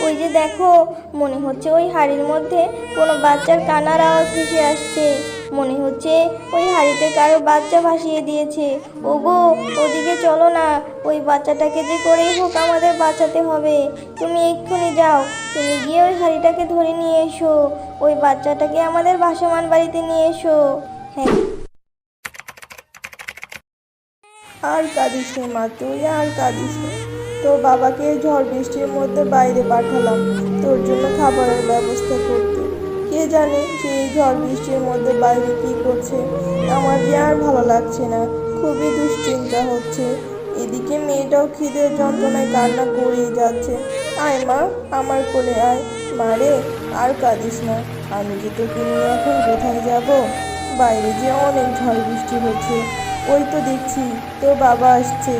ওই যে দেখো, মনে হচ্ছে ওই হাড়ির মধ্যে কোনো বাচ্চার কান্নার আওয়াজ ভেসে আসছে। মনে হচ্ছে ওই হাড়িতে কারো বাচ্চা ভাসিয়ে দিয়েছে। ওগো, ওদিকে চলো না, ওই বাচ্চাটাকে যে করেই হোক আমাদের বাঁচাতে হবে। তুমি এক্ষুনি যাও, তুমি গিয়ে ওই হাড়িটাকে ধরে নিয়ে এসো, ওই বাচ্চাটাকে আমাদের ভাসমান বাড়িতে নিয়ে এসো। হ্যাঁ। আর কাঁদিস নে মা, তুই আর কাঁদিস নে। তোর বাবাকে ঝড় বৃষ্টির মধ্যে বাইরে পাঠালাম তোর জন্য খাবারের ব্যবস্থা করতে। কে জানে সে এই ঝড় বৃষ্টির মধ্যে বাইরে কি করছে। আমার যে আর ভালো লাগছে না, খুবই দুশ্চিন্তা হচ্ছে। এদিকে মেয়েটাও খিদের যন্ত্রণায় কান্না করেই যাচ্ছে। আয় মা, আমার কোলে আয়। মারে, আর কাঁদিস না। আমি যে তোকে নিয়ে এখন কোথায় যাব? বাইরে যে অনেক ঝড় বৃষ্টি হচ্ছে। ওই তো দেখছি তোর বাবা আসছে,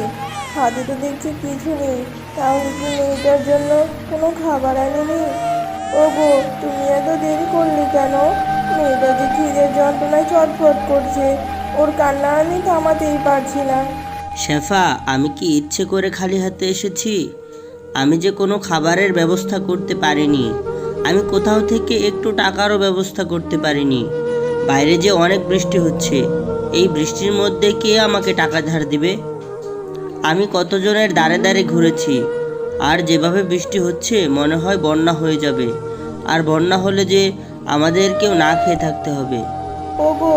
হাতে তো দেখছি কিছু নেই। তাহলে কি মেয়েটার জন্য কোনো খাবার আনেনি? ওগো, তুমি এত দেরি করলি কেন? মেয়েটা যে খিদের যন্ত্রণায় ছটফট করছে, ওর কান্না আমি থামাতেই পারছি না। শেফা, আমি কি ইচ্ছে করে খালি হাতে এসেছি? আমি যে কোনো খাবারের ব্যবস্থা করতে পারিনি। আমি কোথাও থেকে একটু টাকারও ব্যবস্থা করতে পারিনি। বাইরে যে অনেক বৃষ্টি হচ্ছে, এই বৃষ্টির মধ্যে কে আমাকে টাকা ধার দিবে? আমি কতজনের দ্বারে দ্বারে ঘুরেছি, আর যেভাবে বৃষ্টি হচ্ছে মনে হয় বন্যা হয়ে যাবে। আর বন্যা হলে যে আমাদেরকেও না খেয়ে থাকতে হবে। ওগো,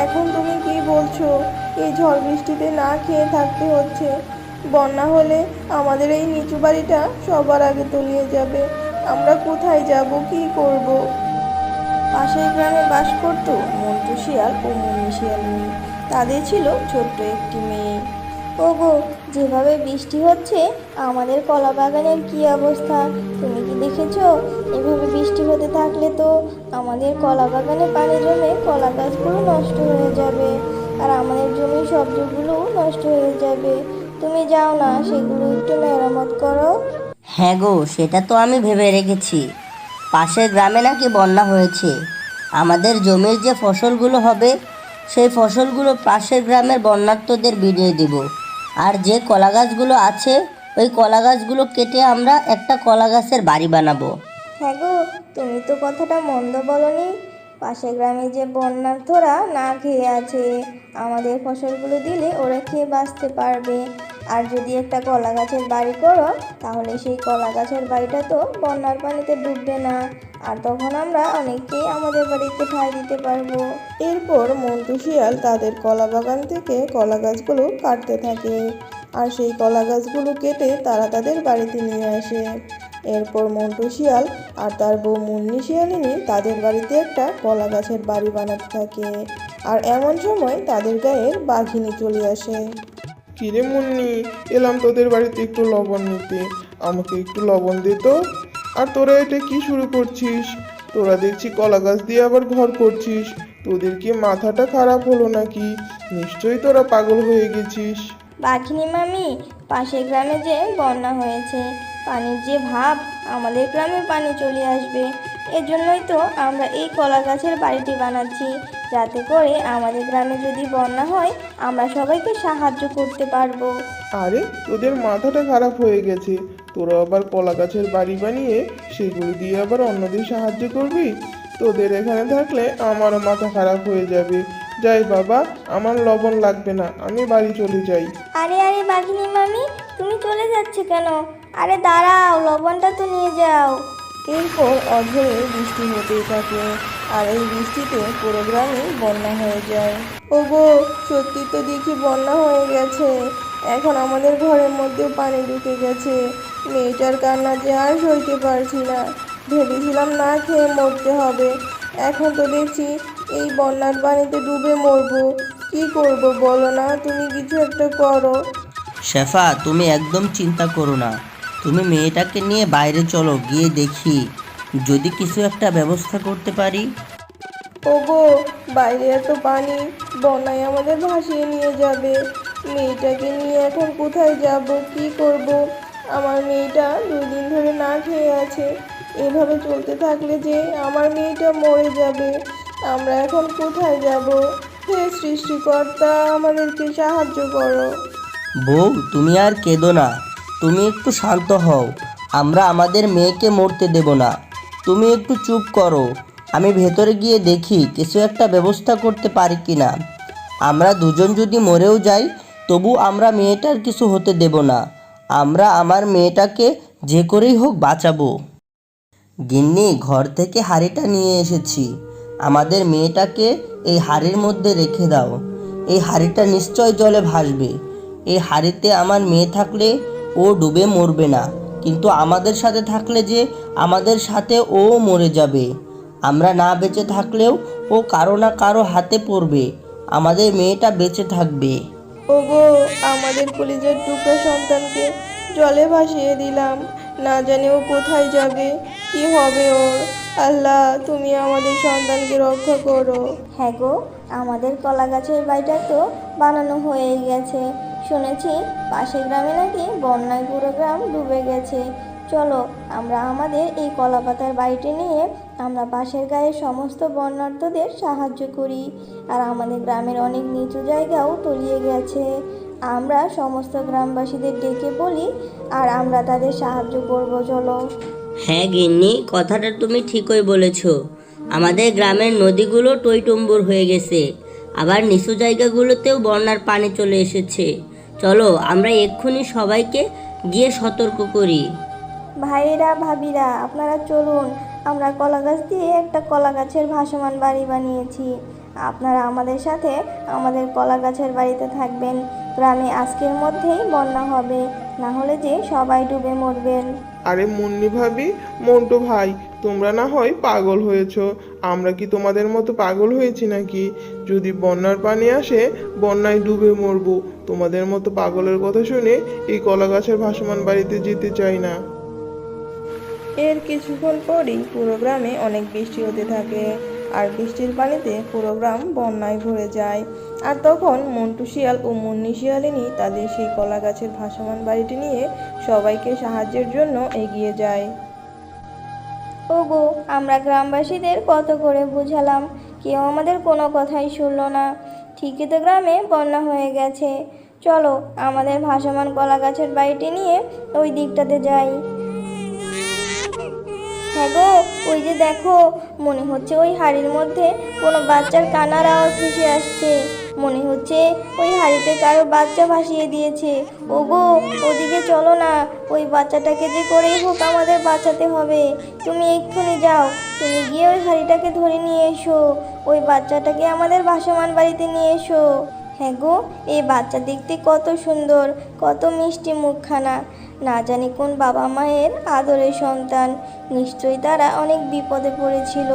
এখন তুমি কি বলছো? এই ঝড় বৃষ্টিতে না খেয়ে থাকতে হচ্ছে? বন্যা হলে আমাদের এই নিচু বাড়িটা সবার আগে তলিয়ে যাবে। আমরা কোথায় যাব, কি করব? পাশের গ্রামে বাস করত মন্টু শিয়াল ও মুন্নি শিয়ালিনী। তাদের ছিল ছোট্ট একটি মেয়ে। ওগো, যেভাবে বৃষ্টি হচ্ছে আমাদের কলা বাগানের কি অবস্থা তুমি কি দেখেছো? এভাবে বৃষ্টি হতে থাকলে তো আমাদের কলা বাগানে পানি জমে কলা গাছগুলো নষ্ট হয়ে যাবে, আর আমাদের জমির সবজিগুলোও নষ্ট হয়ে যাবে। তুমি যাও না, সেগুলো একটু মেরামত করো। হ্যাঁ গো, সেটা তো আমি ভেবে রেখেছি। পাশের গ্রামে নাকি বন্যা হয়েছে। আমাদের জমির যে ফসলগুলো হবে, সেই ফসলগুলো পাশের গ্রামের বন্যার্তদের বিলিয়ে দেব। আর যে কলা গাছগুলো আছে, ওই কলা গাছগুলো কেটে আমরা একটা কলা গাছের বাড়ি বানাবো। হ্যাঁ গো, তুমি তো কথাটা মন্দ বলনি। পাশের গ্রামে যে বন্যার্থরা না খেয়ে আছে, আমাদের ফসলগুলো দিলে ওরা খেয়ে বাঁচতে পারবে। আর যদি একটা কলা গাছের বাড়ি করো, তাহলে সেই কলা গাছের বাড়িটা তো বন্যার পানিতে ডুববে না, আর তখন আমরা অনেককেই আমাদের বাড়িতে ঠাঁই দিতে পারবো। এরপর মন্টু শিয়াল তাদের কলা বাগান থেকে কলা গাছগুলো কাটতে থাকে, আর সেই কলা গাছগুলো কেটে তারা তাদের বাড়িতে নিয়ে আসে। এরপর মন্টু শিয়াল আর তার বউ মুন্নি শিয়ালিনী তাদের বাড়িতে একটা কলা গাছের বাড়ি বানাতে থাকে। আর এমন সময় তাদের গায়ের বাঘিনী চলে আসে। কিরে মুন্নি, এলাম তোদের বাড়িতে একটু লবণ নিতে, আমাকে একটু লবণ দে তো। আর তোরা এটা কি শুরু করছিস? তোরা দেখছি কলা গাছ দিয়ে আবার ঘর করছিস। তোদের কি মাথাটা খারাপ হলো নাকি? নিশ্চয়ই তোরা পাগল হয়ে গেছিস। বাঘিনী মামি, পাশের গ্রামে যে বন্যা হয়েছে, পানির যে ভাব, আমাদের গ্রামে পানি চলে আসবে। এজন্যই তো আমরা এই কলা গাছের বাড়িটি বানাচ্ছি, যাতে করে আমাদের গ্রামে যদি বন্যা হয় আমরা সবাইকে সাহায্য করতে পারবো। আরে, তোদের মাথাটা খারাপ হয়ে গেছে। তোরা আবার কলা গাছের বাড়ি বানিয়ে সেগুলো দিয়ে আবার অন্যদের সাহায্য করবি? তোদের এখানে থাকলে আমারও মাথা খারাপ হয়ে যাবে। যাই বাবা, আমার লবণ লাগবে না, আমি বাড়ি চলে যাই। আরে আরে বাঘিনী মামি, তুমি চলে যাচ্ছে কেন? আরে দাঁড়াও, লবণটা তো নিয়ে যাও। এরপর অঝরে বৃষ্টি হতেই থাকে, আর এই বৃষ্টিতে পুরো গ্রামে বন্যা হয়ে যায়। ওগো, সত্যি তো দেখি বন্যা হয়ে গেছে। এখন আমাদের ঘরের মধ্যেও পানি ঢুকে গেছে। মেয়েটার কান্না যে আর সইতে পারছি না। ভেবেছিলাম না খেয়ে মরতে হবে, এখন তো দেখছি এই বন্যার পানিতে ডুবে মরবো। কি করব বলো না, তুমি কিছু একটা করো। শেফা, তুমি একদম চিন্তা করো না। তুমি মেয়েটাকে নিয়ে বাইরে চলো, গিয়ে দেখি যদি কিছু একটা ব্যবস্থা করতে পারি। ওগো, বাইরে এত পানি, বন্যায় আমাদের ভাসিয়ে নিয়ে যাবে। মেয়েটাকে নিয়ে এখন কোথায় যাব, কি করব? আমার মেয়েটা 2 দিন ধরে না খেয়ে আছে। এভাবে চলতে থাকলে যে আমার মেয়েটা মরে যাবে। আমরা এখন কোথায় যাব? হে সৃষ্টিকর্তা, আমাদেরকে সাহায্য করো। বউ, তুমি আর কেঁদো না, তুমি একটু শান্ত হও। আমরা আমাদের মেয়েকে মরতে দেব না। তুমি একটু চুপ করো, আমি ভেতরে গিয়ে দেখি কিছু একটা ব্যবস্থা করতে পারি কি না। আমরা দুজন যদি মরেও যাই তবু আমরা মেয়েটার কিছু হতে দেব না। আমরা আমার মেয়েটাকে যে করেই হোক বাঁচাবো। গিন্নি, ঘর থেকে হাঁড়িটা নিয়ে এসেছি। আমাদের মেয়েটাকে এই হাঁড়ির মধ্যে রেখে দাও। এই হাঁড়িটা নিশ্চয় জলে ভাসবে। এই হাঁড়িতে আমার মেয়ে থাকলে ও ডুবে মরবে না, কিন্তু আমাদের সাথে থাকলে যে আমাদের সাথে ও মরে যাবে। আমরা না বেঁচে থাকলেও ও কারো না কারো হাতে পড়বে। আমাদের মেয়েটা বেঁচে থাকবে। ওগো, আমাদের কলিজার টুকরা সন্তানকে জলে ভাসিয়ে দিলাম, না জানি ও কোথায় যাবে, কি হবে ওর। আল্লাহ, তুমি আমাদের সন্তানকে রক্ষা করো। হ্যাঁ গো, আমাদের কলা গাছের বাড়িটা তো বানানো হয়েই গেছে। শুনেছি পাশের গ্রামে নাকি বন্যায় পুরো গ্রাম ডুবে গেছে। চলো আমরা আমাদের এই কলা পাতার বাড়িটি নিয়ে আমরা পাশের গায়ের সমস্ত বন্যার্তদের সাহায্য করি। আর আমাদের গ্রামের অনেক নিচু জায়গাও তলিয়ে গেছে। আমরা সমস্ত গ্রামবাসীদের ডেকে বলি আর আমরা তাদের সাহায্য করব। চলো। হ্যাঁ গিন্নি, কথাটা তুমি ঠিকই বলেছ। আমাদের গ্রামের নদীগুলো টইটুম্বুর হয়ে গেছে, আবার নিচু জায়গাগুলোতেও বন্যার পানি চলে এসেছে। চলো আমরা এক্ষুনি সবাইকে গিয়ে সতর্ক করি। ভাইয়েরা ভাবিরা আপনারা চলুন, আমরা কলা গাছ দিয়ে একটা কলা গাছের ভাসমান বাড়ি বানিয়েছি। আপনারা আমাদের সাথে আমাদের কলা গাছের বাড়িতে থাকবেন। গ্রামে আজকের মধ্যেই বন্যা হবে, না হলে যে সবাই ডুবে মরবেন। আরে মুন্নি ভাবি, মন্টু ভাই, তোমরা না হয় পাগল হয়েছো। আমরা কি তোমাদের মতো পাগল হয়েছি নাকি? যদি বন্যার পানি আসে বন্যায় ডুবে মরবো। তোমাদের মতো পাগলের কথা শুনে এই কলা গাছের ভাসমান বাড়িতে যেতে চাই না। এর কিছুক্ষণ পরই পুরো গ্রামে অনেক বৃষ্টি হতে থাকে, আর বৃষ্টির পানিতে পুরো গ্রাম বন্যায় ভরে যায়। আর তখন মন্টু শিয়াল ও মুন্নি শিয়ালিনী তাদের সেই কলা গাছের ভাসমান বাড়িটি নিয়ে সবাইকে সাহায্যের জন্য এগিয়ে যায়। ওগো, আমরা গ্রামবাসীদের কত করে বুঝালাম, কেউ আমাদের কোনো কথাই শুনলো না। ঠিকই তো গ্রামে বন্যা হয়ে গেছে। চলো আমাদের ভাসমান কলা গাছের বাড়িটি নিয়ে ওই দিকটাতে যাই। হ্যাঁ গো, ওই যে দেখো, মনে হচ্ছে ওই হাড়ির মধ্যে কোনো বাচ্চার কান্নার আওয়াজ ভেসে আসছে। মনে হচ্ছে ওই হাড়িতে কারো বাচ্চা ভাসিয়ে দিয়েছে। ওগো, ওদিকে চলো না, ওই বাচ্চাটাকে যে করেই হোক আমাদের বাঁচাতে হবে। তুমি এক্ষুনি যাও, তুমি গিয়ে ওই হাড়িটাকে ধরে নিয়ে এসো। ওই বাচ্চাটাকে আমাদের ভাসমান বাড়িতে নিয়ে এসো। হ্যাঁ গো, এই বাচ্চা দেখতে কত সুন্দর, কত মিষ্টি মুখখানা। না জানি কোন বাবা মায়ের আদরের সন্তান। নিশ্চয়ই তারা অনেক বিপদে পড়েছিল।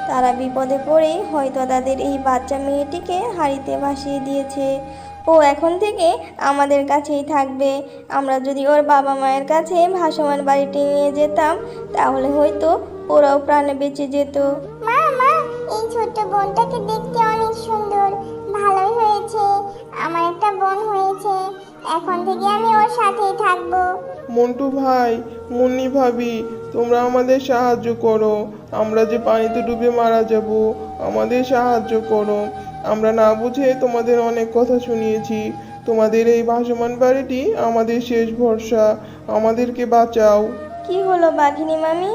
তারা বিপদে পড়েই হয়তো তাদের এই বাচ্চা মেয়েটিকে হাঁড়িতে ভাসিয়ে দিয়েছে। ও এখন থেকে আমাদের কাছেই থাকবে। আমরা যদি ওর বাবা মায়ের কাছে ভাসমান বাড়িটি নিয়ে যেতাম তাহলে হয়তো ওরাও প্রাণে বেঁচে যেত। মা মা, এই ছোট্ট বোনটাকে দেখতে অনেক সুন্দর, ভালোই হয়েছে। আমার একটা বোন হয়েছে, এখন থেকে আমি ওর সাথেই থাকবো। মন্টু ভাই, মুন্নি ভাবি, তোমরা আমাদের সাহায্য করো। আমরা যে পানিতে ডুবে মারা যাব, আমাদের সাহায্য করো। আমরা না বুঝে তোমাদের অনেক কথা শুনিয়েছি। তোমাদের এই ভাসমান বাড়িটি আমাদের শেষ ভরসা। আমাদেরকে বাঁচাও। কি হলো বাঘিনী মামি,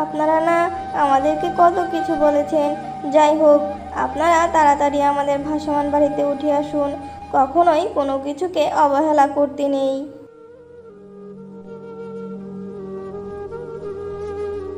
আপনারা না আমাদেরকে কত কিছু বলেছেন। যাই হোক, আপনারা তাড়াতাড়ি আমাদের ভাসমান বাড়িতে উঠে আসুন। কখনোই কোনো কিছুকে অবহেলা করতে নেই।